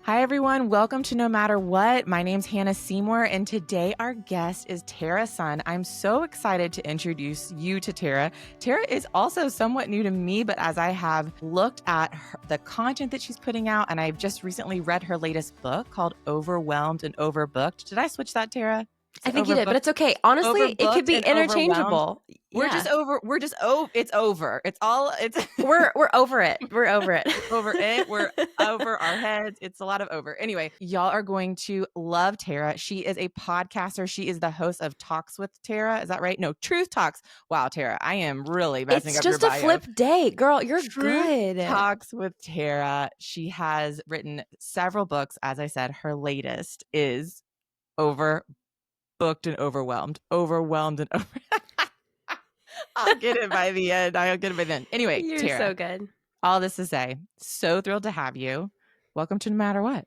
Hi, everyone. Welcome to No Matter What. My name's Hanna Seymour, and today our guest is Tara Sun. I'm so excited to introduce you to Tara. Tara is also somewhat new to me, but as I have looked at the content that she's putting out, and I've just recently read her latest book called Overwhelmed and Overbooked. Did I switch that, Tara? I think you did, but it's okay. Honestly, it could be interchangeable. We're just over. It's over. We're over it. We're over it. Over it. We're over our heads. It's a lot of over. Anyway, y'all are going to love Tara. She is a podcaster. She is the host of Talks with Tara. Is that right? No, Truth Talks. Wow, Tara, I am really messing up your bio. It's just a flip day. Girl, you're Truth good. Talks with Tara. She has written several books. As I said, her latest is Overbooked and Overwhelmed. Overwhelmed and over. I'll get it by the end. Anyway, you're Tara, so good. All this to say, so thrilled to have you. Welcome to No Matter What.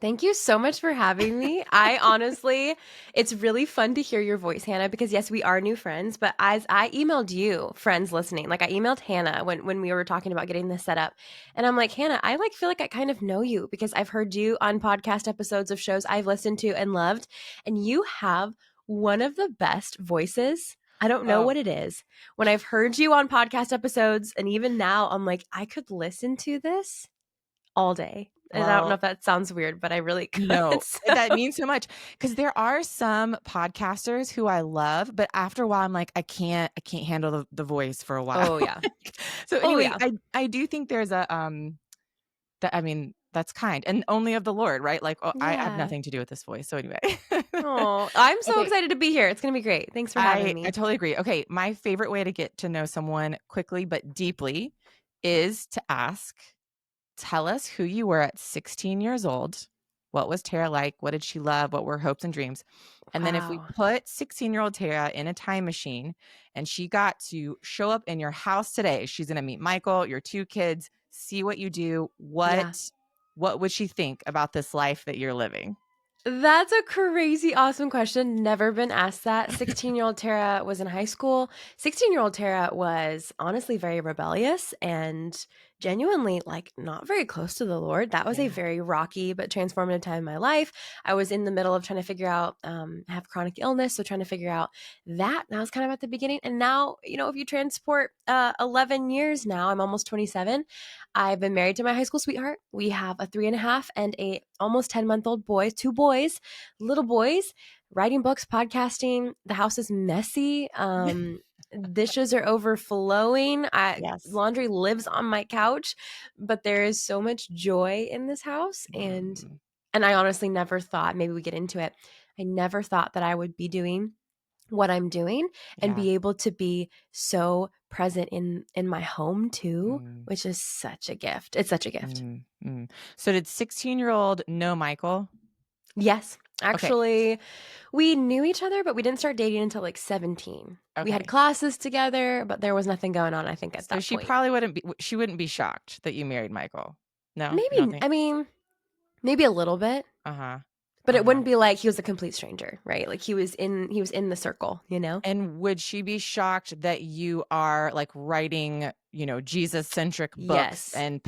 Thank you so much for having me. It's really fun to hear your voice, Hanna, because yes, we are new friends, but as I emailed you, friends listening, like I emailed Hanna when we were talking about getting this set up, and I'm like, Hanna, I feel like I kind of know you because I've heard you on podcast episodes of shows I've listened to and loved, and you have one of the best voices. I don't know what it is. When I've heard you on podcast episodes, and even now, I'm like, I could listen to this all day. And I don't know if that sounds weird, but I really could. No, that means so much because there are some podcasters who I love, but after a while I'm like, I can't handle the voice for a while. Oh yeah. So anyway, I do think there's a that's kind and only of the Lord, right? Like I have nothing to do with this voice. So anyway. Oh, I'm so excited to be here. It's going to be great. Thanks for having me. I totally agree. Okay, my favorite way to get to know someone quickly but deeply is to ask, tell us who you were at 16 years old. What was Tara like? What did she love? What were hopes and dreams? And then if we put 16-year-old Tara in a time machine and she got to show up in your house today, she's going to meet Michael, your two kids, see what you do. What would she think about this life that you're living? That's a crazy awesome question. Never been asked that. 16-year-old Tara was in high school. 16-year-old Tara was honestly very rebellious and genuinely not very close to the Lord. That was a very rocky but transformative time in my life. I was in the middle of trying to figure out, I have chronic illness, so trying to figure out that. And I was kind of at the beginning. And now, if you transport 11 years now, I'm almost 27. I've been married to my high school sweetheart. We have a 3.5 and a almost 10-month-old boy, 2 boys, little boys, writing books, podcasting. The house is messy. Dishes are overflowing. Laundry lives on my couch, but there is so much joy in this house. And I honestly never thought, maybe we get into it, I never thought that I would be doing what I'm doing and be able to be so present in my home too, which is such a gift. It's such a gift. So did 16-year-old know Michael? Yes. Actually, we knew each other, but we didn't start dating until 17. Okay. We had classes together, but there was nothing going on, I think, at that point. So she probably wouldn't be shocked that you married Michael. No? Maybe, maybe a little bit. But it wouldn't be like he was a complete stranger, right? Like he was in the circle, And would she be shocked that you are writing, Jesus-centric books and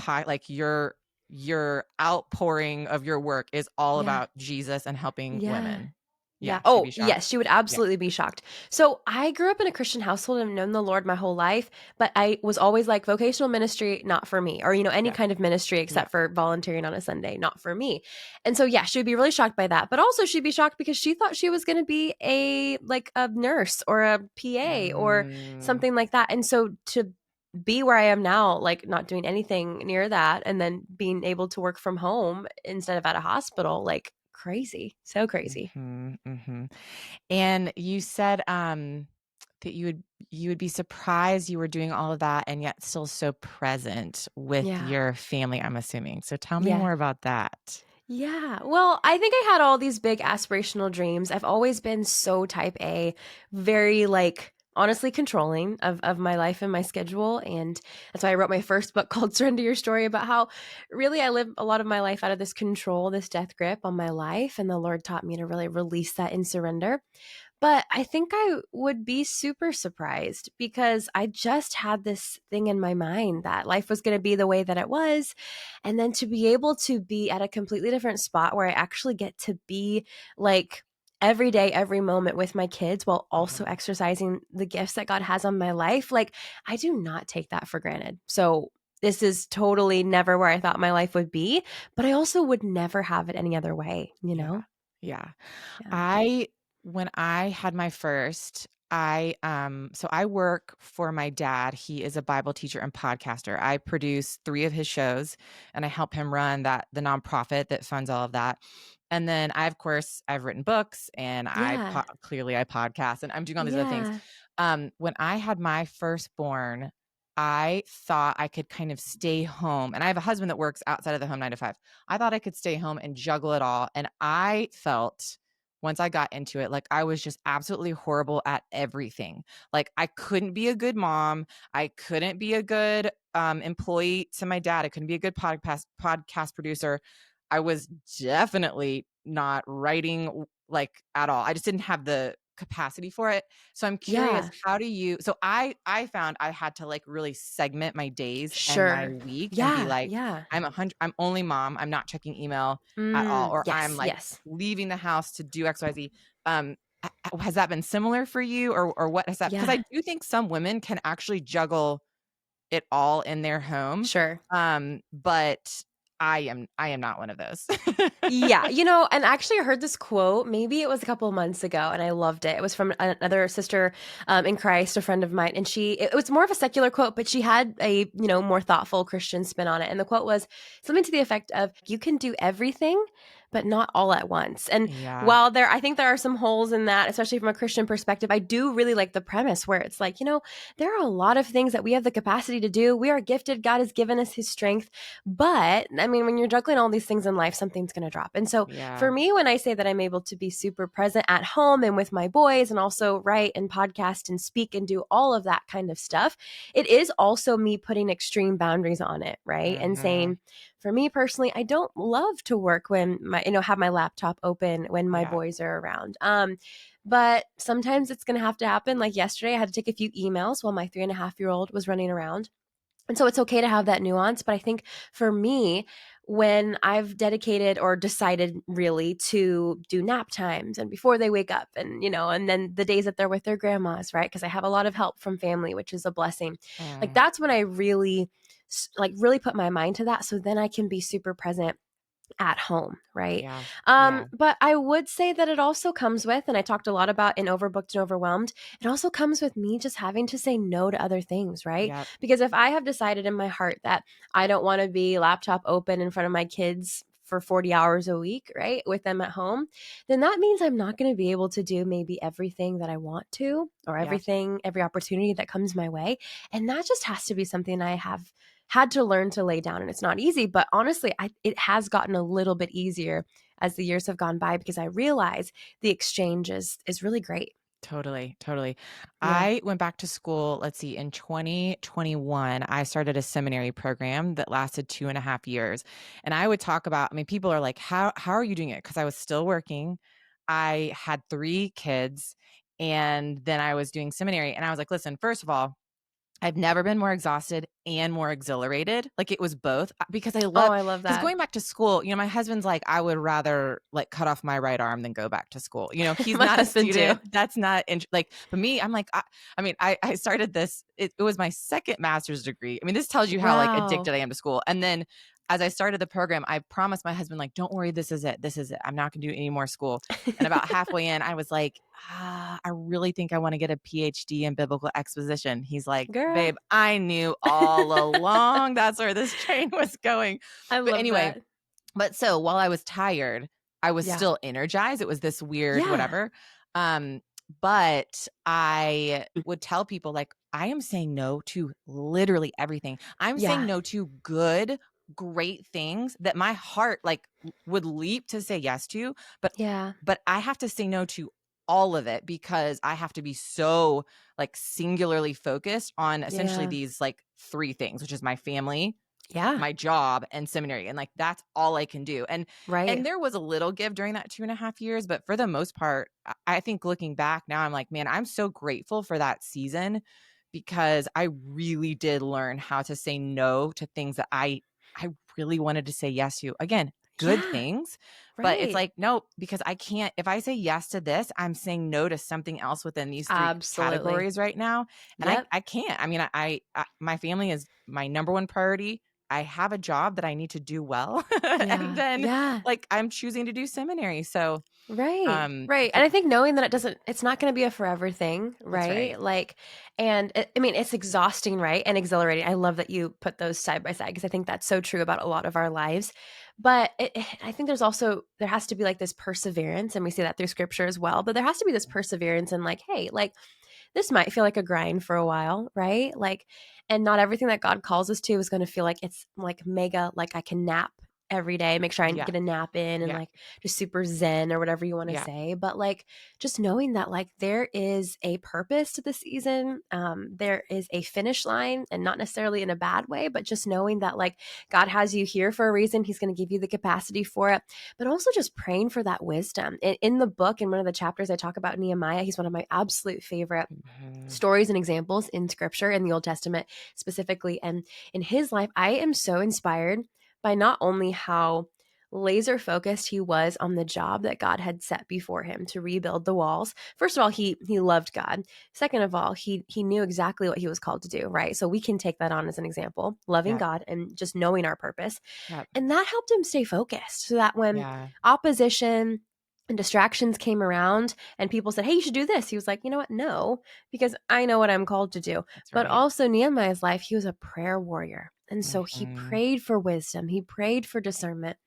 your outpouring of your work is all about Jesus and helping women? Yeah. Oh, yes. She would absolutely be shocked. So I grew up in a Christian household and known the Lord my whole life, but I was always like, vocational ministry, not for me, or, any kind of ministry except for volunteering on a Sunday, not for me. And so, she would be really shocked by that. But also she'd be shocked because she thought she was going to be a nurse or a PA or something like that. And so to be where I am now, not doing anything near that, and then being able to work from home instead of at a hospital, crazy. So crazy. And you said that you would be surprised you were doing all of that and yet still so present with your family, I'm assuming. So tell me more about that. Yeah. Well, I think I had all these big aspirational dreams. I've always been so type A, very honestly controlling of my life and my schedule. And that's why I wrote my first book called Surrender Your Story, about how really I live a lot of my life out of this control, this death grip on my life. And the Lord taught me to really release that in surrender. But I think I would be super surprised because I just had this thing in my mind that life was going to be the way that it was. And then to be able to be at a completely different spot where I actually get to be like every day, every moment with my kids while also Mhm. exercising the gifts that God has on my life, like I do not take that for granted. So this is totally never where I thought my life would be, but I also would never have it any other way, you Yeah. know? Yeah. Yeah. I when I had my first, so I work for my dad. He is a Bible teacher and podcaster. I produce 3 of his shows, and I help him run the nonprofit that funds all of that. And then of course, I've written books and Yeah. clearly I podcast and I'm doing all these other things. Yeah. When I had my firstborn, I thought I could kind of stay home, and I have a husband that works outside of the home 9 to 5. I thought I could stay home and juggle it all, and I felt once I got into it, like I was just absolutely horrible at everything. Like I couldn't be a good mom. I couldn't be a good employee to my dad. I couldn't be a good podcast producer. I was definitely not writing like at all. I just didn't have the capacity for it. So I'm curious, Yeah. how do you so I found I had to like really segment my days and my Sure. week and be Yeah. like, Yeah. I'm only mom. I'm not checking email at all, or I'm Yes. like Yes. leaving the house to do XYZ. Um, has that been similar for you, or what has that? Because I Yeah. do think some women can actually juggle it all in their home. Sure. But I am not one of those. Yeah, and actually I heard this quote, maybe it was a couple of months ago, and I loved it. It was from another sister in Christ, a friend of mine, and it was more of a secular quote, but she had a, more thoughtful Christian spin on it. And the quote was something to the effect of, you can do everything, but not all at once. And Yeah, while I think there are some holes in that, especially from a Christian perspective, I do really like the premise where it's like, there are a lot of things that we have the capacity to do. We are gifted. God has given us his strength. But I mean, when you're juggling all these things in life, something's going to drop. And so yeah, for me, when I say that I'm able to be super present at home and with my boys and also write and podcast and speak and do all of that kind of stuff, it is also me putting extreme boundaries on it, right? And mhm, saying, for me personally, I don't love to work when have my laptop open when my yeah, boys are around. But sometimes it's going to have to happen. Like yesterday, I had to take a few emails while my 3.5-year-old was running around. And so it's okay to have that nuance. But I think for me, when I've dedicated or decided really to do nap times and before they wake up and then the days that they're with their grandmas, right? Because I have a lot of help from family, which is a blessing. Like mm, that's when I really, like really put my mind to that. So then I can be super present at home, right? yeah, yeah, But I would say that it also comes with, and I talked a lot about in Overbooked and Overwhelmed, it also comes with me just having to say no to other things, right? yep, Because if I have decided in my heart that I don't want to be laptop open in front of my kids for 40 hours a week, right, with them at home, then that means I'm not going to be able to do maybe everything that I want to or yep, every opportunity that comes my way. And that just has to be something I have had to learn to lay down, and it's not easy, but honestly it has gotten a little bit easier as the years have gone by because I realize the exchange is really great. totally, totally. Yeah. I went back to school, let's see, in 2021, I started a seminary program that lasted 2.5 years. And I would talk about, I mean, people are like, how are you doing it? Because I was still working. I had 3 kids, and then I was doing seminary. And I was like, listen, first of all, I've never been more exhausted and more exhilarated. Like it was both because I Oh, love I love because that. going back to school, my husband's like, I would rather like cut off my right arm than go back to school. He's My not a husband too. student. That's not like, but me, I'm like, I mean, I started this, it was my second master's degree. I mean, this tells you how like Wow. addicted I am to school. And then as I started the program, I promised my husband, like, don't worry, this is it. This is it. I'm not going to do any more school. And about halfway in, I was like, I really think I want to get a PhD in biblical exposition. He's like, Girl, babe, I knew all along that's where this train was going. I But love anyway, that. but so while I was tired, I was Yeah. still energized. It was this weird Yeah. whatever. Um, but I would tell people like I am saying no to literally everything. I'm saying Yeah. no to good, great things that my heart like would leap to say yes to, but Yeah. but I have to say no to all of it because I have to be so like singularly focused on essentially Yeah. these like 3 things, which is my family, Yeah. my job and seminary, and like that's all I can do. And Right. there was a little give during that 2.5 years, but for the most part, I think looking back now, I'm like, man, I'm so grateful for that season because I really did learn how to say no to things that I really wanted to say yes to. Again, good Yeah. things, but it's Right. like, no, because I can't, if I say yes to this, I'm saying no to something else within these three Absolutely. categories right now. And I Yep. I can't. I mean, my family is my number one priority. I have a job that I need to do well. And Yeah. then Yeah. like I'm choosing to do seminary. So Right, right, for and I think knowing that it's not gonna be a forever thing, that's right. right? Like, and I mean, it's exhausting, right, and exhilarating. I love that you put those side by side because I think that's so true about a lot of our lives. But I think there has to be like this perseverance, and we see that through scripture as well. But there has to be this perseverance and like, hey, like this might feel like a grind for a while, right? Like, and not everything that God calls us to is going to feel like it's like mega, like I can nap every day, make sure I Yeah. get a nap in and Yeah. like just super zen or whatever you want to Yeah. say. But like just knowing that like there is a purpose to the season, there is a finish line and not necessarily in a bad way, but just knowing that like God has you here for a reason. He's going to give you the capacity for it, but also just praying for that wisdom. In the book, in one of the chapters, I talk about Nehemiah. He's one of my absolute favorite Mhm. stories and examples in scripture in the Old Testament specifically. And in his life, I am so inspired by not only how laser focused he was on the job that God had set before him to rebuild the walls. First of all, he loved God. Second of all, he knew exactly what he was called to do, right? So we can take that on as an example, loving Yeah. God and just knowing our purpose. Yeah. And that helped him stay focused so that when Yeah. opposition and distractions came around and people said, "Hey, you should do this." He was like, "You know what? No, because I know what I'm called to do." That's But right. also Nehemiah's life, he was a prayer warrior. And so he Mhm. prayed for wisdom. He prayed for discernment.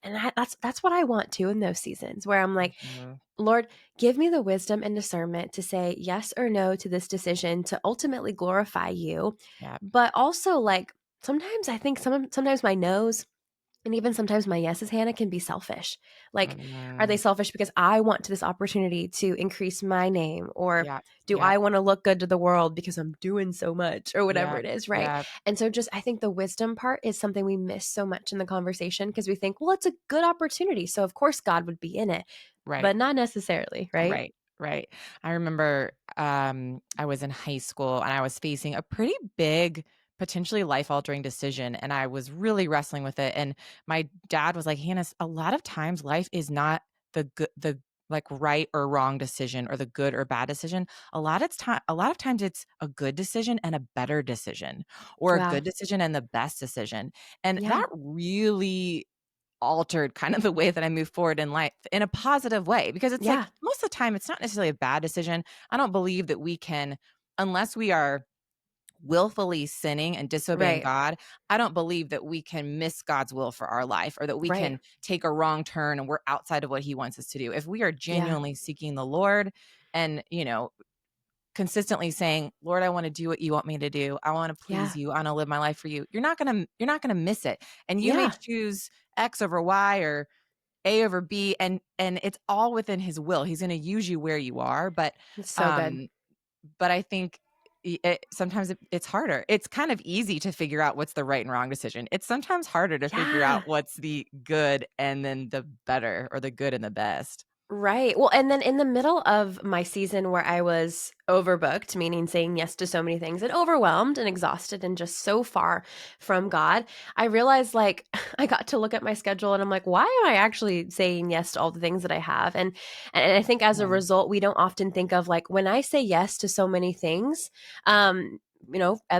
And that's what I want too in those seasons where I'm like, Mhm. Lord, give me the wisdom and discernment to say yes or no to this decision to ultimately glorify you. Yeah. But also like sometimes I think sometimes my no's and even sometimes my yeses, Hannah, can be selfish. Like, are they Mhm. selfish because I want this opportunity to increase my name? Or Yeah. do Yeah. I want to look good to the world because I'm doing so much or whatever Yeah. it is, right? Yeah. And so just I think the wisdom part is something we miss so much in the conversation because we think, well, it's a good opportunity. So of course God would be in it, Right. but not necessarily, right? Right, right. I remember, I was in high school and I was facing a pretty big, potentially life-altering decision, and I was really wrestling with it, and my dad was like, "Hannah, a lot of times life is not the, like, right or wrong decision or the good or bad decision. A lot of times it's a good decision and a better decision, or a Yeah. good decision and the best decision." And Yeah. that really altered kind of the way that I move forward in life in a positive way because it's like Yeah. most of the time it's not necessarily a bad decision. I don't believe that we can, unless we are willfully sinning and disobeying Right. God, I don't believe that we can miss God's will for our life or that we Right. can take a wrong turn and we're outside of what he wants us to do. If we are Yeah. genuinely seeking the Lord and, consistently saying, "Lord, I want to do what you want me to do. I want to please Yeah. you. I want to live my life for you." You're not going to miss it. And you may Yeah. choose X over Y or A over B, and it's all within his will. He's gonna use you where you are, It's so good. um, but I think sometimes it's harder. It's kind of easy to figure out what's the right and wrong decision. It's sometimes harder to figure out Yeah. what's the good and then the better or the good and the best. Right. Well, and then in the middle of my season where I was overbooked, meaning saying yes to so many things and overwhelmed and exhausted and just so far from God, I realized like I got to look at my schedule and I'm like, why am I actually saying yes to all the things that I have? And I think as a Yeah, result, we don't often think of like when I say yes to so many things,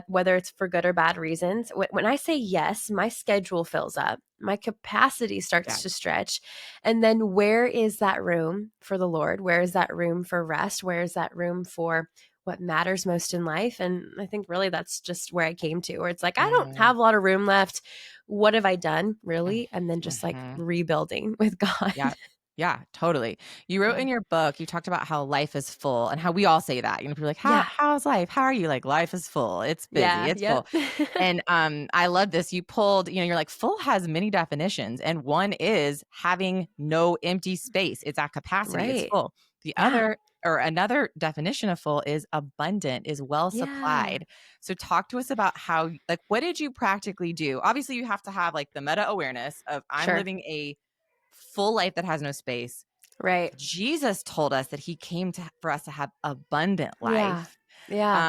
whether it's for good or bad reasons, when I say yes, my schedule fills up, my capacity yeah, starts to stretch, and then where is that room for the Lord? Where is that room for rest? Where is that room for what matters most in life? And I think really that's just where I came to, where it's like, I don't mhm, have a lot of room left. What have I done really? And then just like mhm. rebuilding with God. Yeah. Yeah, totally. You wrote Yeah. in your book, you talked about how life is full and how we all say that. People are like, Yeah. how's life? How are you?" Like, life is full. It's busy. Yeah. It's Yep. full. And I love this. You pulled, you're like, full has many definitions. And one is having no empty space. It's at capacity. It's Right. full. The Yeah. other or another definition of full is abundant, is well Yeah. supplied. So talk to us about how, like, what did you practically do? Obviously, you have to have like the meta awareness of I'm Sure. living a full life that has no space. Right. Jesus told us that he came to for us to have abundant Yeah. life. Yeah.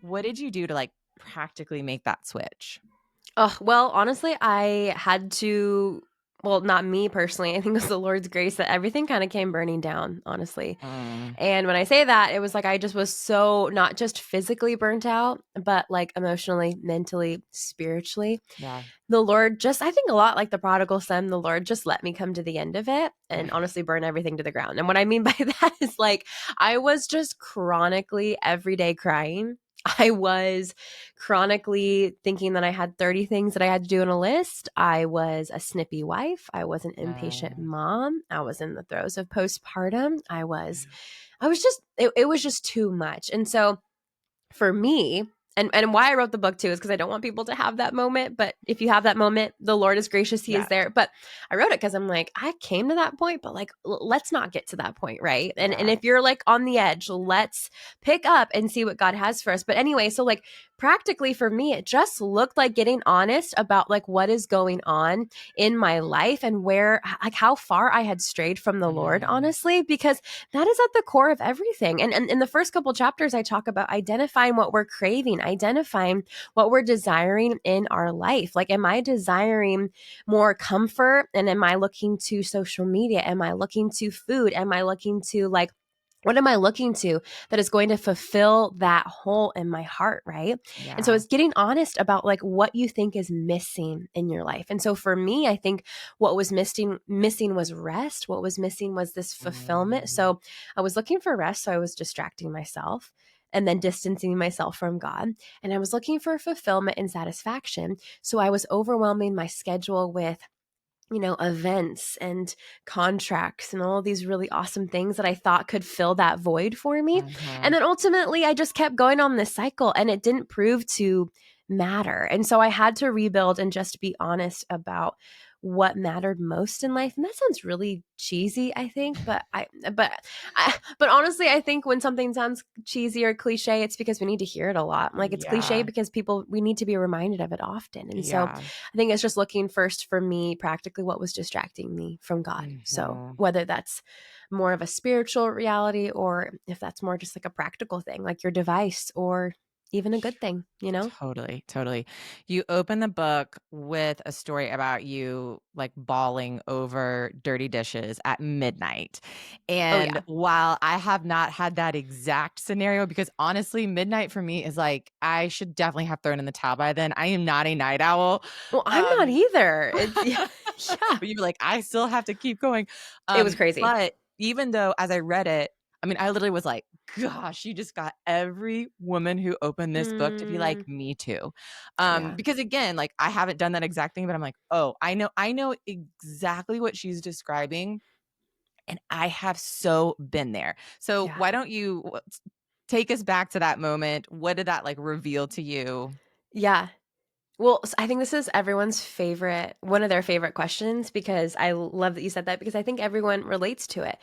What did you do to like practically make that switch? Oh, well, honestly, I had to, well, not me personally. I think it was the Lord's grace that everything kind of came burning down, honestly. Mm, And when I say that, it was like I just was so not just physically burnt out, but like emotionally, mentally, spiritually. yeah. The Lord just, I think a lot like the prodigal son, the Lord just let me come to the end of it and Mm, honestly burn everything to the ground. And what I mean by that is like I was just chronically every day crying. I was chronically thinking that I had 30 things that I had to do in a list. I was a snippy wife. I was an impatient mm, mom. I was in the throes of postpartum. I was just, it was just too much. And so for me, and why I wrote the book too is because I don't want people to have that moment. But if you have that moment, the Lord is gracious; He is yeah. there. But I wrote it because I'm like, I came to that point, but like, let's not get to that point, right? And Yeah. if you're like on the edge, let's pick up and see what God has for us. But anyway, so like practically for me, it just looked like getting honest about like what is going on in my life and where, like, how far I had strayed from the Lord, Mm, honestly, because that is at the core of everything. And in the first couple chapters, I talk about identifying what we're craving, identifying what we're desiring in our life. Like, am I desiring more comfort? And am I looking to social media? Am I looking to food? Am I looking to like, what am I looking to that is going to fulfill that hole in my heart, right? And so yeah. it's getting honest about like what you think is missing in your life. And so for me, I think what was missing was rest. What was missing was this fulfillment. Mm, So I was looking for rest, so I was distracting myself and then distancing myself from God. And I was looking for fulfillment and satisfaction. So I was overwhelming my schedule with events and contracts and all these really awesome things that I thought could fill that void for me. And mhm. then ultimately, I just kept going on this cycle and it didn't prove to matter. And so I had to rebuild and just be honest about what mattered most in life. And that sounds really cheesy, I think, but honestly, I think when something sounds cheesy or cliche, it's because we need to hear it a lot. Like it's cliche Yeah. because we need to be reminded of it often. And so Yeah. I think it's just looking first for me practically what was distracting me from God. So Mhm. whether that's more of a spiritual reality or if that's more just like a practical thing, like your device or even a good thing, you know? Totally, totally. You open the book with a story about you like bawling over dirty dishes at midnight. Oh And yeah. while I have not had that exact scenario, because honestly, midnight for me is like I should definitely have thrown in the towel by then. I am not a night owl. Well, I'm not Um, either. It's yeah. Yeah. but you're like, I still have to keep going. It was crazy. But even though as I read it, I mean, I literally was like, gosh, you just got every woman who opened this book to be like, Mm, me too. yeah. Because again, like I haven't done that exact thing, but I'm like, oh, I know exactly what she's describing. And I have so been there. So Yeah. why don't you take us back to that moment? What did that like reveal to you? Yeah. Well, I think this is everyone's favorite, one of their favorite questions because I love that you said that because I think everyone relates to it.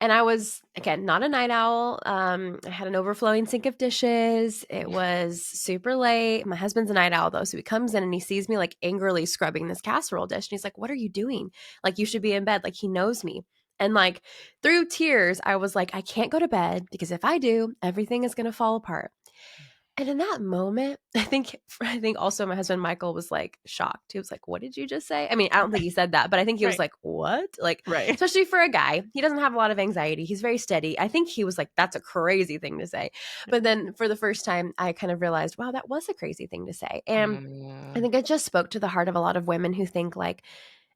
And I was, again, not a night owl. I had an overflowing sink of dishes. It was super late. My husband's a night owl, though. So he comes in and he sees me like angrily scrubbing this casserole dish. And he's like, "What are you doing? Like, you should be in bed." Like, he knows me. And like through tears, I was like, I can't go to bed because if I do, everything is going to fall apart. And in that moment, I think also my husband Michael was like shocked. He was like, "What did you just say?" I mean, I don't think he said that, but I think he was Right. like, "What?" Like, Right. especially for a guy, he doesn't have a lot of anxiety. He's very steady. I think he was like, "That's a crazy thing to say." But then for the first time, I kind of realized, wow, that was a crazy thing to say. And I Mm, think it just spoke to the heart of a lot of women who think like,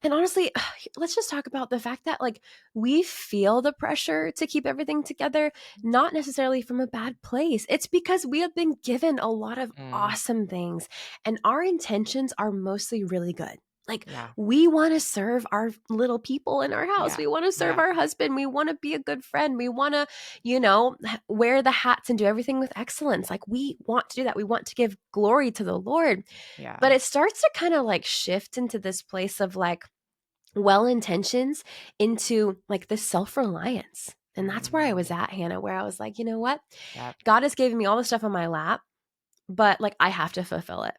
and honestly, let's just talk about the fact that like we feel the pressure to keep everything together, not necessarily from a bad place. It's because we have been given a lot of mm, awesome things and our intentions are mostly really good. Like yeah. we want to serve our little people in our house. Yeah. We want to serve Yeah. our husband. We want to be a good friend. We want to, wear the hats and do everything with excellence. Like we want to do that. We want to give glory to the Lord. Yeah. But it starts to kind of like shift into this place of like well intentions into like this self reliance. And that's where I was at, Hannah, where I was like, you know what? Yep. God has given me all the stuff on my lap, but like I have to fulfill it.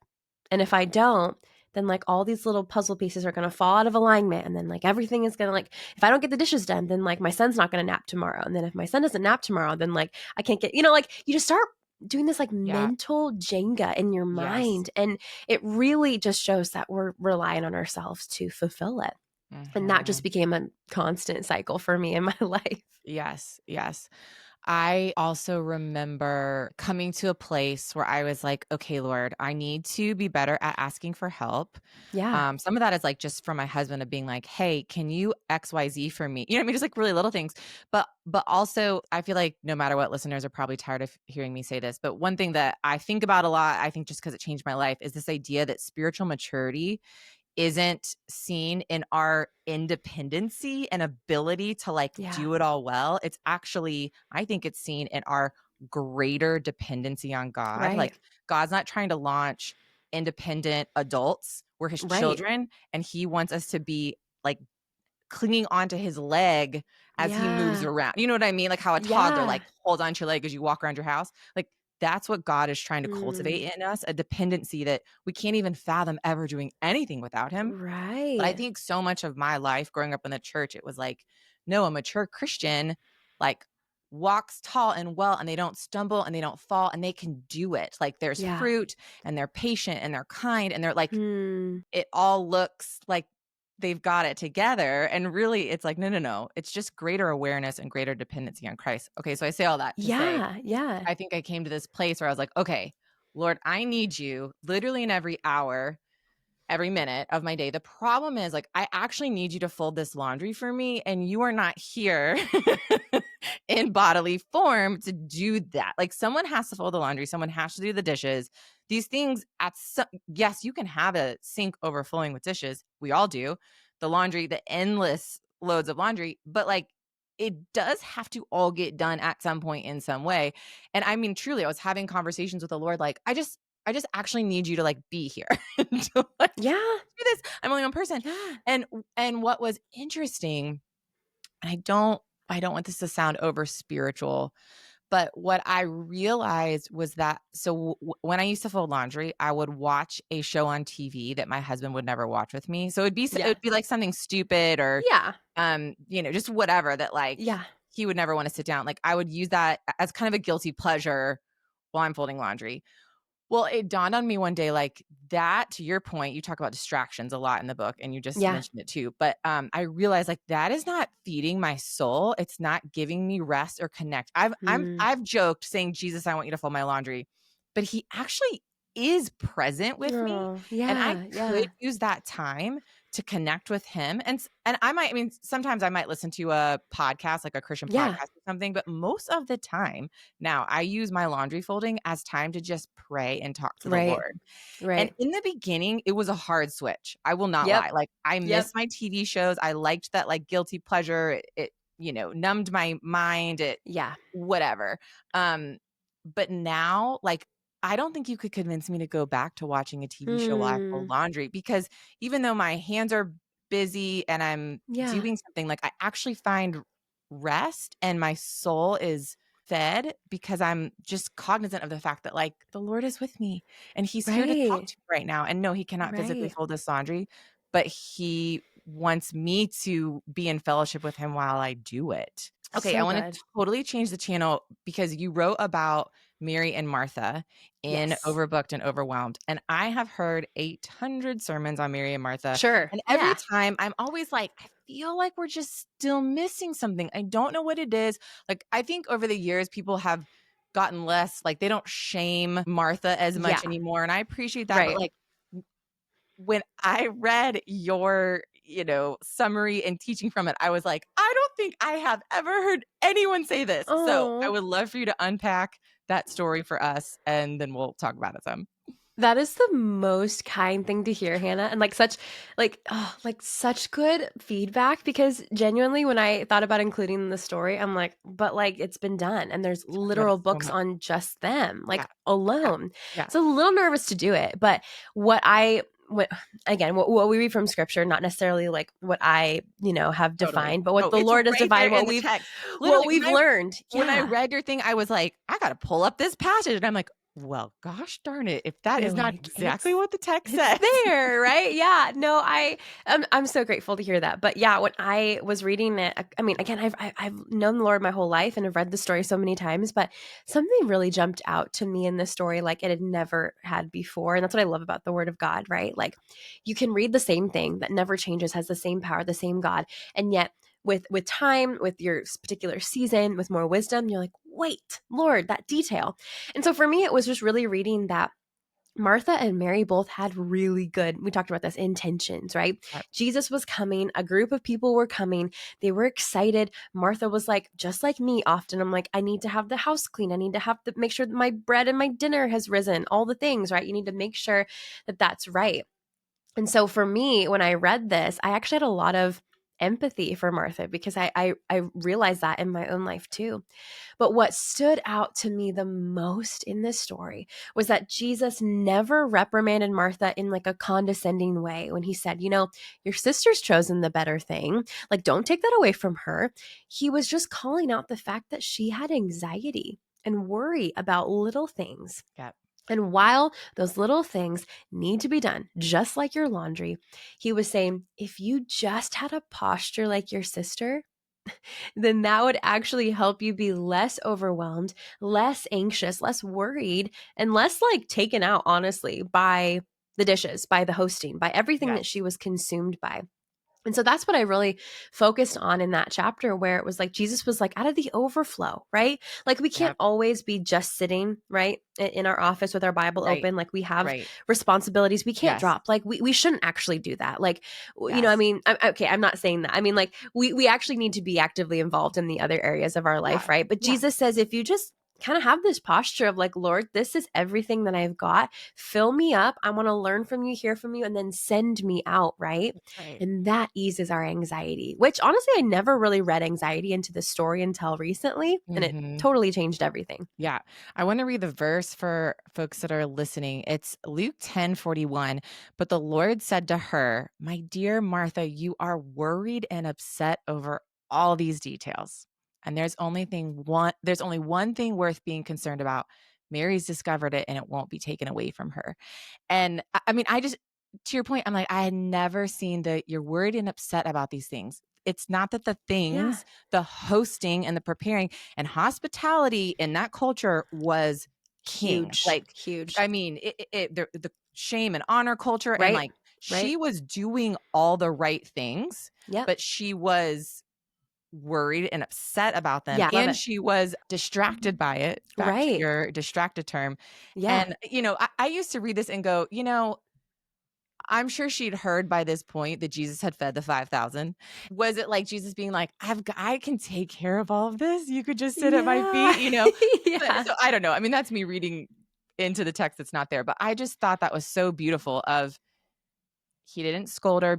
And if I don't, then like all these little puzzle pieces are going to fall out of alignment. And then like everything is going to like, if I don't get the dishes done, then like my son's not going to nap tomorrow. And then if my son doesn't nap tomorrow, then like I can't get, like you just start doing this like Yeah. mental Jenga in your Yes. mind. And it really just shows that we're relying on ourselves to fulfill it. And that just Mhm. became a constant cycle for me in my life. Yes, yes. I also remember coming to a place where I was like, "Okay, Lord, I need to be better at asking for help." Yeah. Some of that is, like, just from my husband of being like, "Hey, can you XYZ for me?" You know what I mean? Just, like, really little things. But also, I feel like no matter what, listeners are probably tired of hearing me say this, but one thing that I think about a lot, I think just because it changed my life, is this idea that spiritual maturity isn't seen in our independency and ability to like Yeah. do it all well. It's actually, I think it's seen in our greater dependency on God. Right. Like God's not trying to launch independent adults. We're his Right. children and he wants us to be like clinging onto his leg as he moves Yeah. around. You know what I mean? Like how a toddler Yeah. like holds onto your leg as you walk around your house. Like that's what God is trying to Mm. cultivate in us, a dependency that we can't even fathom ever doing anything without him. But I Right. think so much of my life growing up in the church, it was like, no, a mature Christian like walks tall and well and they don't stumble and they don't fall and they can do it. Like there's Yeah. fruit and they're patient and they're kind and they're like Hmm. it all looks like they've got it together. And really, it's like, no, no, no. It's just greater awareness and greater dependency on Christ. Okay. So I say all that to say, Yeah. Yeah. I think I came to this place where I was like, okay, Lord, I need you literally in every hour, every minute of my day. The problem is, like, I actually need you to fold this laundry for me, and you are not here in bodily form to do that. Like, someone has to fold the laundry, someone has to do the dishes. These things, yes, you can have a sink overflowing with dishes. We all do. The laundry, the endless loads of laundry, but like, it does have to all get done at some point in some way. And I mean, truly, I was having conversations with the Lord, like, I just actually need you to like be here to like Yeah. do this. I'm only one person. Yeah. And what was interesting, and I don't want this to sound over spiritual, but what I realized was that when I used to fold laundry, I would watch a show on TV that my husband would never watch with me. So it Yeah. would be like something stupid or Yeah. just whatever that like Yeah. he would never want to sit down. Like I would use that as kind of a guilty pleasure while I'm folding laundry. Well, it dawned on me one day, like that, to your point, you talk about distractions a lot in the book, and you just Yeah. mentioned it too. But I realized like that is not feeding my soul. It's not giving me rest or connect. Hmm. I've joked saying, Jesus, I want you to fold my laundry, but he actually is present with me. Oh, And I yeah. could Yeah. use that time to connect with him. And I mean, sometimes I might listen to a podcast, like a Christian podcast Yeah. or something, but most of the time now, I use my laundry folding as time to just pray and talk to the Right. Lord. And Right. in the beginning, it was a hard switch. I will not Yep. lie. Like, I Yep. missed my TV shows. I liked that, like, guilty pleasure. It numbed my mind. It Yeah. whatever. Um, but now, like, I don't think you could convince me to go back to watching a TV show while I fold Hmm. laundry because even though my hands are busy and I'm Yeah. doing something, like, I actually find rest and my soul is fed because I'm just cognizant of the fact that, like, the Lord is with me and he's here to talk Right. to me right now. And no, he cannot physically Right. fold this laundry, but he wants me to be in fellowship with him while I do it. Okay, I So wanna good. totally change the channel because you wrote about Mary and Martha in Yes. Overbooked and Overwhelmed, and I have heard 800 sermons on Mary and Martha, Sure. and every Yeah. time I'm always like, "I feel like we're just still missing something." I don't know what it is. Like, I think over the years, people have gotten less like, they don't shame Martha as much Yeah. anymore, and I appreciate that, but, Right. like, when I read your, summary and teaching from it, I was like, I don't think I have ever heard anyone say this. So I Oh. would love for you to unpack that story for us, and then we'll talk about it some. That is the most kind thing to hear, Hannah, and, like, such good feedback because genuinely, when I thought about including the story, I'm like, "But, like, it's been done, and there's Talk about it literal so books much. on just them, Yeah, like, yeah, alone." yeah. So, a little nervous to do it, but what I what again, what we read from scripture, not necessarily like what I, have Totally. defined, but what Oh, the it's Lord has right there defined, in the text. what Literally, we've learned. when I Yeah. read your thing, I was like, "I gotta pull up this passage," and I'm like, "Well, gosh darn it, if that You're is not like, exactly what the text it's says." there, right? Yeah. No, I'm so grateful to hear that. But yeah, when I was reading it, I mean, again, I've known the Lord my whole life and have read the story so many times, but something really jumped out to me in this story like it had never had before. And that's what I love about the Word of God, right? Like you can read the same thing that never changes, has the same power, the same God, and yet with time, with your particular season, with more wisdom, you're like, wait, Lord, that detail. And so for me, it was just really reading that Martha and Mary both had really good, we talked about this, intentions, right? Yep, Jesus was coming, a group of people were coming, they were excited. Martha was like, just like me, often I'm like, I need to have the house clean. I need to have to make sure that my bread and my dinner has risen, all the things, right? You need to make sure that that's right. And so for me, when I read this, I actually had a lot of empathy for Martha because I realized that in my own life too. But what stood out to me the most in this story was that Jesus never reprimanded Martha in like a condescending way when he said, your sister's chosen the better thing. Like, don't take that away from her. He was just calling out the fact that she had anxiety and worry about little things. yep, And while those little things need to be done, just like your laundry, he was saying, if you just had a posture like your sister, then that would actually help you be less overwhelmed, less anxious, less worried, and less like taken out, honestly, by the dishes, by the hosting, by everything that yes, she was consumed by. And so that's what I really focused on in that chapter, where it was like Jesus was like out of the overflow, right? Like we can't yep, always be just sitting, right, in our office with our Bible right, open. Like we have right, responsibilities we can't yes, drop. Like we shouldn't actually do that. Like, I yes, mean, okay, I'm not saying that. I mean, like we actually need to be actively involved in the other areas of our life, yeah, right? But yeah, Jesus says if you just kind of have this posture of like, Lord, this is everything that I've got. Fill me up. I want to learn from you, hear from you, and then send me out, right? that's right. And that eases our anxiety, which honestly, I never really read anxiety into the story until recently. And it Mhm. totally changed everything. Yeah. I want to read the verse for folks that are listening. It's Luke 10:41. But the Lord said to her, "My dear Martha, you are worried and upset over all these details. And there's only one thing worth being concerned about. Mary's discovered it and it won't be taken away from her." And I mean, I just, to your point, I'm like, I had never seen the you're worried and upset about these things. It's not that the Yeah. things, the hosting and the preparing and hospitality in that culture was king. Huge, Like, huge. I mean, the shame and honor culture, and Right. like Right. she was doing all the right things, Yep. but she was worried and upset about them, Yeah. Love and it. she was distracted by it. Back to Right. your distracted term. Yeah. And I used to read this and go, I'm sure she'd heard by this point that Jesus had fed the 5,000. Was it like Jesus being like, I can take care of all of this. You could just sit at my Yeah. feet. But Yeah. so I don't know. I mean, that's me reading into the text that's not there, but I just thought that was so beautiful of he didn't scold her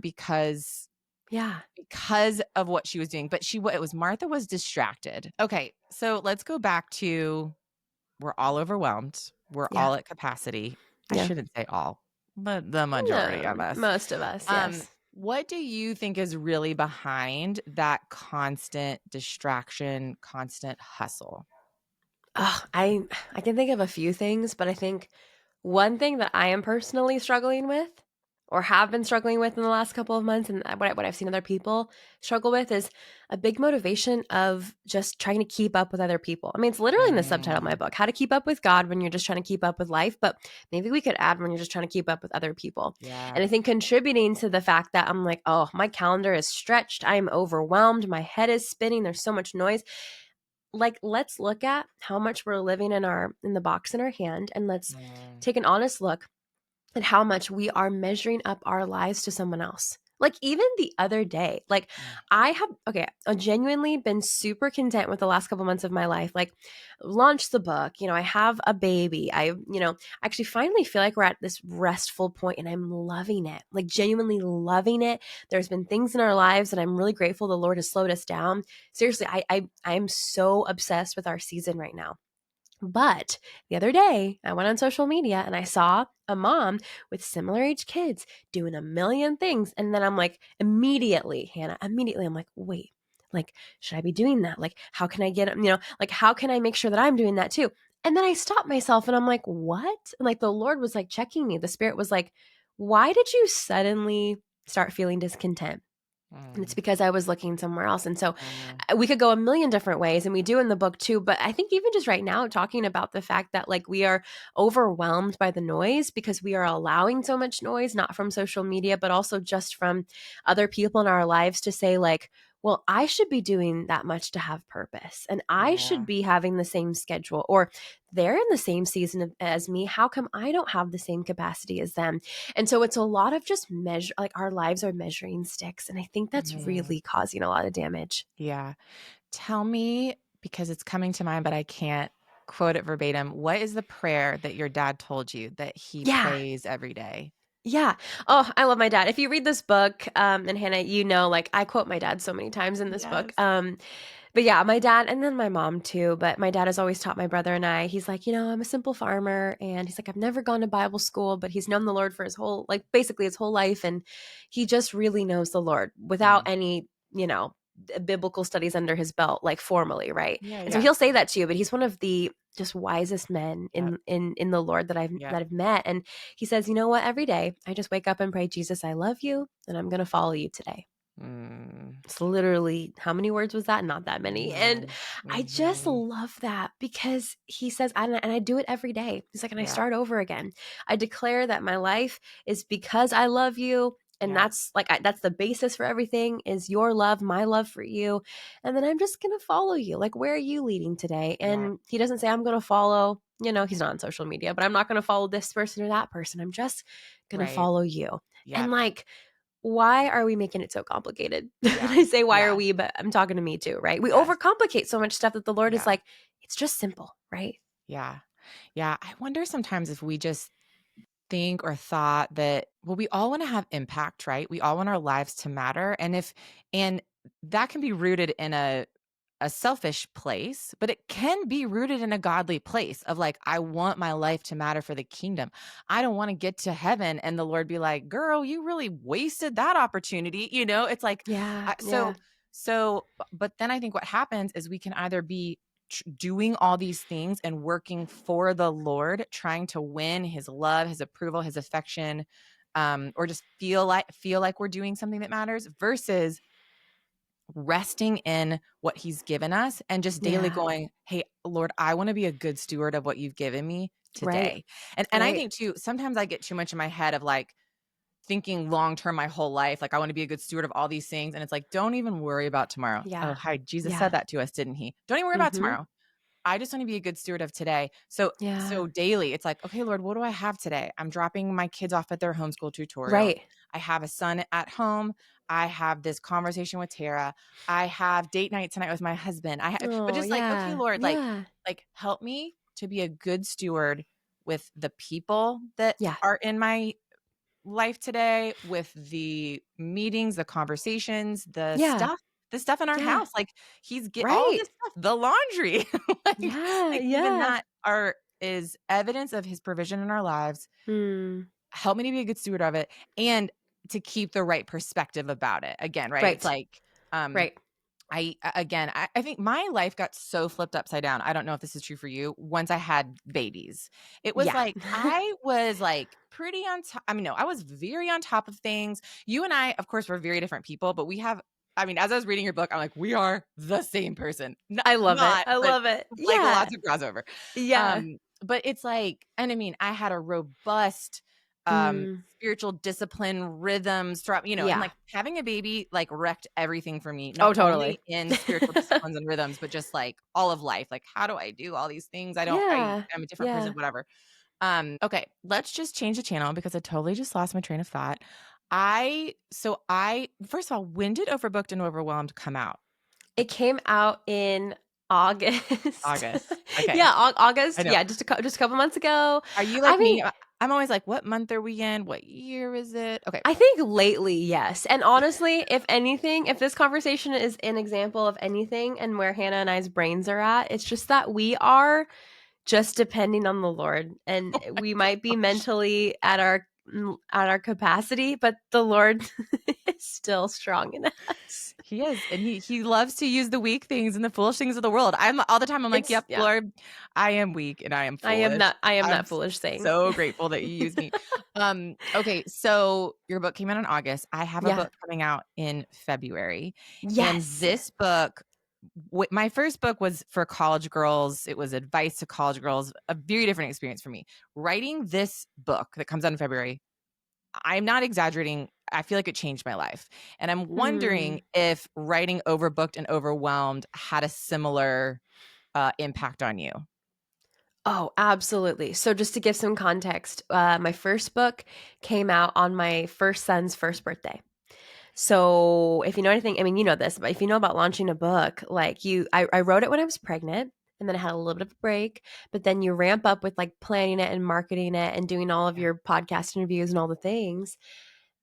Yeah. because of what she was doing, but it was Martha was distracted. Okay, so let's go back to we're all overwhelmed. We're Yeah. all at capacity. I Yeah. shouldn't say all, but the majority No, of us. most of us. Yes. What do you think is really behind that constant distraction, constant hustle? Oh, I can think of a few things, but I think one thing that I am personally struggling with or have been struggling with in the last couple of months and what I've seen other people struggle with is a big motivation of just trying to keep up with other people. I mean, it's literally in the subtitle of my Mm, book, How to Keep Up with God When You're Just Trying to Keep Up with Life, but maybe we could add when you're just trying to keep up with other people. And yeah. I think contributing to the fact that I'm like, oh, my calendar is stretched, I'm overwhelmed, my head is spinning, there's so much noise. Like, let's look at how much we're living in the box in our hand, and let's Mm, take an honest look at how much we are measuring up our lives to someone else. Like even the other day, like mm, I've genuinely been super content with the last couple months of my life. Like launched the book, I have a baby. Actually finally feel like we're at this restful point and I'm loving it. Like genuinely loving it. There's been things in our lives that I'm really grateful the Lord has slowed us down. Seriously, I am so obsessed with our season right now. But the other day, I went on social media and I saw a mom with similar age kids doing a million things. And then I'm like, immediately, Hannah, immediately, I'm like, wait, like, should I be doing that? Like, how can I get, like, how can I make sure that I'm doing that too? And then I stopped myself and I'm like, what? And like, the Lord was like checking me. The Spirit was like, why did you suddenly start feeling discontent? And it's Mm, because I was looking somewhere else. And so mm, we could go a million different ways, and we do in the book too. But I think even just right now, talking about the fact that like we are overwhelmed by the noise because we are allowing so much noise, not from social media, but also just from other people in our lives to say, like, well, I should be doing that much to have purpose, and I should yeah. be having the same schedule, or they're in the same season as me. How come I don't have the same capacity as them? And so it's a lot of just measure, like our lives are measuring sticks. And I think that's Mhm. really causing a lot of damage. Yeah. Tell me, because it's coming to mind, but I can't quote it verbatim. What is the prayer that your dad told you that he Yeah. prays every day? Yeah. Oh, I love my dad. If you read this book, and Hannah, like I quote my dad so many times in this book. Yes. But yeah, my dad and then my mom too. But my dad has always taught my brother and I, he's like, I'm a simple farmer. And he's like, I've never gone to Bible school, but he's known the Lord for his whole, like basically his whole life. And he just really knows the Lord without Mm. any, biblical studies under his belt, like formally, right? Yeah, And so yeah. he'll say that to you, but he's one of the just wisest men Yep, in the Lord that yep. I've met. And he says, you know what? Every day I just wake up and pray, Jesus, I love you, and I'm gonna follow you today. Mm. It's literally, how many words was that? Not that many. And Mhm, I just mhm. love that because he says, and I do it every day. He's like, and I Yep, start over again. I declare that my life is because I love you. And yep, that's like, that's the basis for everything is your love, my love for you. And then I'm just going to follow you. Like, where are you leading today? yep. And he doesn't say, I'm going to follow, he's not on social media, but I'm not going to follow this person or that person. I'm just going to Right. follow you. And Yep. like, why are we making it so complicated? And Yeah. I say, why are Yeah. we? But I'm talking to me too, right? We Yes. overcomplicate so much stuff that the Lord is Yeah. like, it's just simple, right? Yeah. Yeah. I wonder sometimes if we just think or thought that, well, we all want to have impact, right? We all want our lives to matter. And that can be rooted in a selfish place, but it can be rooted in a godly place of like, I want my life to matter for the kingdom. I don't want to get to heaven and the Lord be like, girl, you really wasted that opportunity. It's like, Yeah, I- yeah, so, but then I think what happens is we can either be doing all these things and working for the Lord, trying to win his love, his approval, his affection, or just feel like we're doing something that matters versus resting in what he's given us and just daily yeah. going, hey, Lord, I want to be a good steward of what you've given me Right, today. And I right. think too, sometimes I get too much in my head of like thinking long term my whole life, like I want to be a good steward of all these things. And it's like, don't even worry about tomorrow. Oh, Yeah, hi, Jesus yeah. said that to us, didn't he? Don't even worry about Mm-hmm. tomorrow. I just want to be a good steward of today. So Yeah. so daily, it's like, okay, Lord, what do I have today? I'm dropping my kids off at their homeschool tutorial. Right. I have a son at home. I have this conversation with Tara. I have date night tonight with my husband. But Oh, just like, okay, yeah. Lord, Yeah. like help me to be a good steward with the people that Yeah. are in my life today, with the meetings, the conversations, Yeah. the stuff in our Yeah. house. Like he's get all Right. this stuff, the laundry, like Yeah. like even Yeah. that are is evidence of his provision in our lives. Hmm. Help me to be a good steward of it and to keep the right perspective about it. Again, right? It's Right. like, um, Right. I think my life got so flipped upside down. I don't know if this is true for you. Once I had babies, it was Yeah. like I was like pretty on top. I mean, no, I was very on top of things. You and I, of course, were very different people, but we have. I mean, as I was reading your book, I'm like, we are the same person. I love it. Not, I but love it. like Yeah. lots of crossover. Yeah. But it's like, and I mean, I had a robust Mm. spiritual discipline rhythms throughout, and Yeah. like having a baby like wrecked everything for me, Oh, not totally. only in spiritual disciplines and rhythms, but just like all of life. Like, how do I do all these things? Yeah. I'm a different person, Yeah. whatever. Okay, let's just change the channel because I totally just lost my train of thought. I first of all, when did Overbooked and Overwhelmed come out? It came out in August. August. Okay. Yeah, I August. know. Yeah, just a couple months ago. Are you I like mean, me? I'm always like, what month are we in? What year is it? Okay. I think lately, yes. And honestly, if anything, if this conversation is an example of anything and where Hannah and I's brains are at, it's just that we are just depending on the Lord. And Oh my we might be gosh. mentally at our capacity, but the Lord is still strong in us. He is, and he loves to use the weak things and the foolish things of the world. I'm all the time, I'm like, It's "Yep, yeah. Lord, I am weak and I am foolish." I am I'm that foolish thing. so grateful that you use me. Okay, so your book came out in August. I have a Yeah. book coming out in February, and Yes. this book my first book was for college girls. It was advice to college girls, a very different experience for me. Writing this book that comes out in February, I'm not exaggerating. I feel like it changed my life. And I'm wondering Hmm. if writing Overbooked and Overwhelmed had a similar impact on you. Oh, absolutely. So just to give some context, my first book came out on my first son's first birthday. So if you know anything, I mean, you know this, but if you know about launching a book, like I wrote it when I was pregnant and then I had a little bit of a break, but then you ramp up with like planning it and marketing it and doing all of Yeah. your podcast interviews and all the things.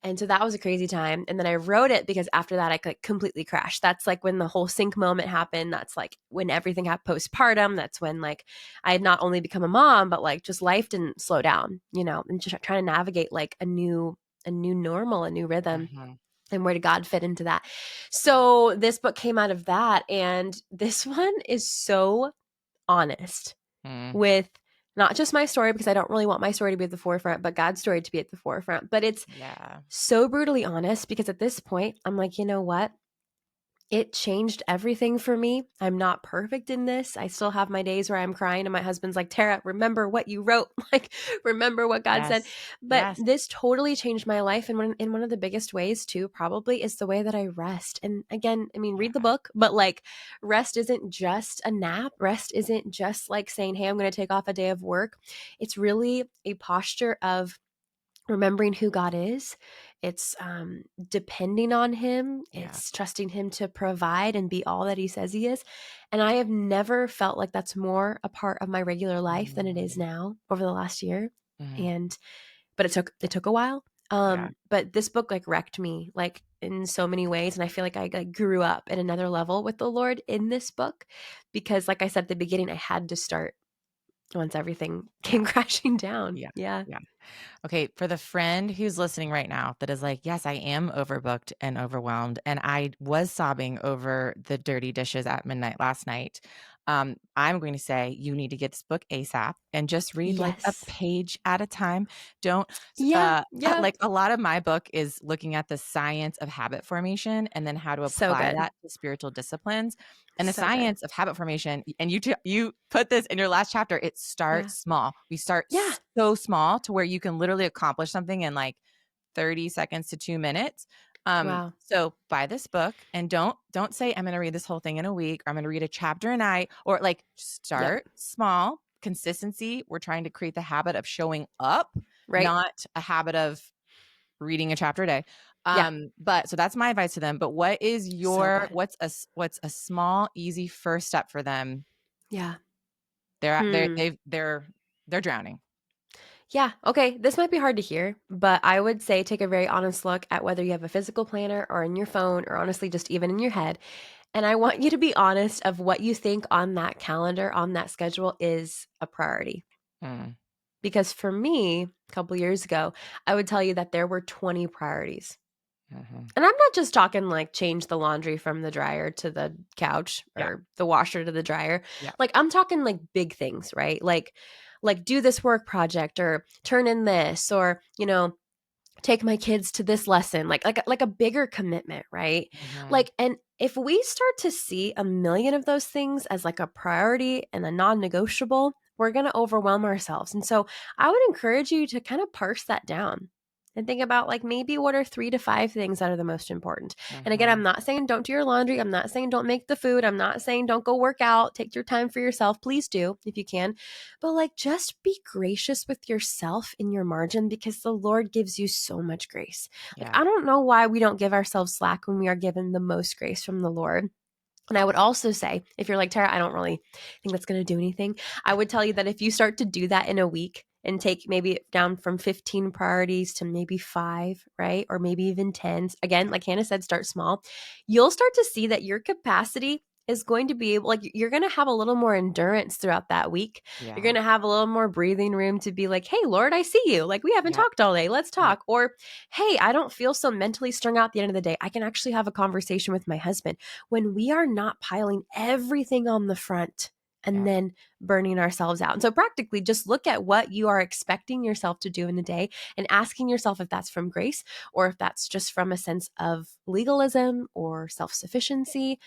And so that was a crazy time. And then I wrote it because after that, I like completely crashed. That's like when the whole sync moment happened. That's like when everything happened postpartum. That's when like I had not only become a mom, but like just life didn't slow down, and just trying to navigate like a new normal, a new rhythm. Mhm. And where did God fit into that? So this book came out of that. And this one is so honest Mm. with not just my story, because I don't really want my story to be at the forefront, but God's story to be at the forefront. But it's Yeah. so brutally honest because at this point, I'm like, you know what? It changed everything for me. I'm not perfect in this. I still have my days where I'm crying and my husband's like, "Tara, remember what you wrote." Like, remember what God said. Yes. But Yes. this totally changed my life. And in one of the biggest ways, too, probably is the way that I rest. And again, I mean, read the Yeah. book, but like, rest isn't just a nap. Rest isn't just like saying, "Hey, I'm going to take off a day of work." It's really a posture of remembering who God is. It's depending on Him. Yeah. It's trusting Him to provide and be all that He says He is. And I have never felt like that's more a part of my regular life than it is Mm. now over the last year. Mhm. And but it took a while. Yeah. But this book like wrecked me like in so many ways, and I feel like I like grew up at another level with the Lord in this book because, like I said at the beginning, I had to start once everything Yeah. came crashing down. Yeah. Yeah. Yeah. Okay, for the friend who's listening right now that is like, yes, I am overbooked and overwhelmed, and I was sobbing over the dirty dishes at midnight last night. I'm going to say you need to get this book ASAP and just read like a Yes. page at a time. Don't Yeah, yeah. like a lot of my book is looking at the science of habit formation and then how to So apply good. that to spiritual disciplines. And the So good. science of habit formation, and you put this in your last chapter, it Yeah. starts small. We start Yeah. so small to where you can literally accomplish something in like 30 seconds to 2 minutes. Wow. So buy this book and don't say I'm going to read this whole thing in a week or I'm going to read a chapter a night, or like Yep. start small. Consistency. We're trying to create the habit of showing up, Right? not a habit of reading a chapter a day. Yeah. But so that's my advice to them. But what is So your good. what's a small, easy first step for them? Yeah. They're Hmm. they're drowning. Yeah. Okay. This might be hard to hear, but I would say take a very honest look at whether you have a physical planner or in your phone or honestly just even in your head. And I want you to be honest of what you think on that calendar, on that schedule is a priority. Mm, Because for me, a couple years ago, I would tell you that there were 20 priorities. mhm. And I'm not just talking like change the laundry from the dryer to the couch Yeah, or the washer to the dryer. yeah. Like I'm talking like big things, right? Like do this work project or turn in this or, take my kids to this lesson. Like a bigger commitment, right? Mhm. Like and if we start to see a million of those things as like a priority and a non-negotiable, we're going to overwhelm ourselves. And so I would encourage you to kind of parse that down and think about like maybe what are 3 to 5 things that are the most important. And again, I'm Mhm. not saying don't do your laundry. I'm not saying don't make the food. I'm not saying don't go work out. Take your time for yourself. Please do if you can. But like just be gracious with yourself in your margin because the Lord gives you so much grace. Like Yeah. I don't know why we don't give ourselves slack when we are given the most grace from the Lord. And I would also say, if you're like, Tara, I don't really think that's going to do anything, I would tell you that if you start to do that in a week and take maybe down from 15 priorities to maybe 5, right? Or maybe even 10, again, Yeah. like Hannah said, start small, you'll start to see that your capacity is going to be able, like, you're going to have a little more endurance throughout that week. You're Yeah. going to have a little more breathing room to be like, hey, Lord, I see you. Like, we haven't Yep. talked all day. Let's Yep. talk. Or, hey, I don't feel so mentally strung out at the end of the day. I can actually have a conversation with my husband. When we are not piling everything on the front and Yep. then burning ourselves out. And so practically just look at what you are expecting yourself to do in the day and asking yourself if that's from grace or if that's just from a sense of legalism or self-sufficiency.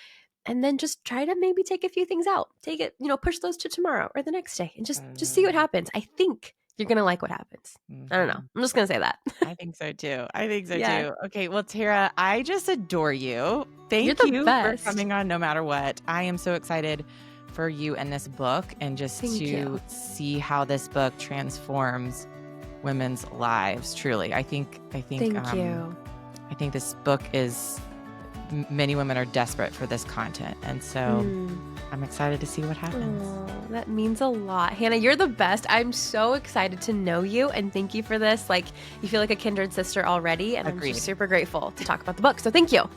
And then just try to maybe take a few things out. Take it, push those to tomorrow or the next day and just see what happens. I think you're going to like what happens. I don't know. Mhm. I'm just going to say that. I think so too. I think so Yeah. too. Okay, well, Tara, I just adore you. You're Thank the you for best. coming on no matter what. I am so excited for you and this book and just Thank to you. see how this book transforms women's lives. Truly. Thank you. I think this book is many women are desperate for this content. And so Mm. I'm excited to see what happens. Oh, that means a lot. Hanna, you're the best. I'm so excited to know you and thank you for this. Like, you feel like a kindred sister already, and I'm Agreed. just super grateful to talk about the book. So thank you.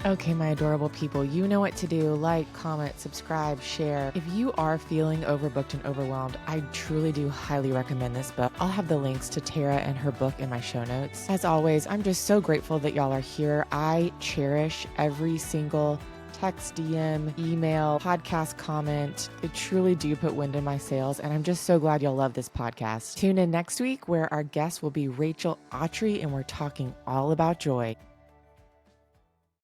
Okay, my adorable people, you know what to do. Like, comment, subscribe, share. If you are feeling overbooked and overwhelmed, I truly do highly recommend this book. I'll have the links to Tara and her book in my show notes. As always, I'm just so grateful that y'all are here. I cherish every single text, DM, email, podcast comment. It truly do put wind in my sails, and I'm just so glad y'all love this podcast. Tune in next week where our guest will be Rachel Autry, and we're talking all about joy.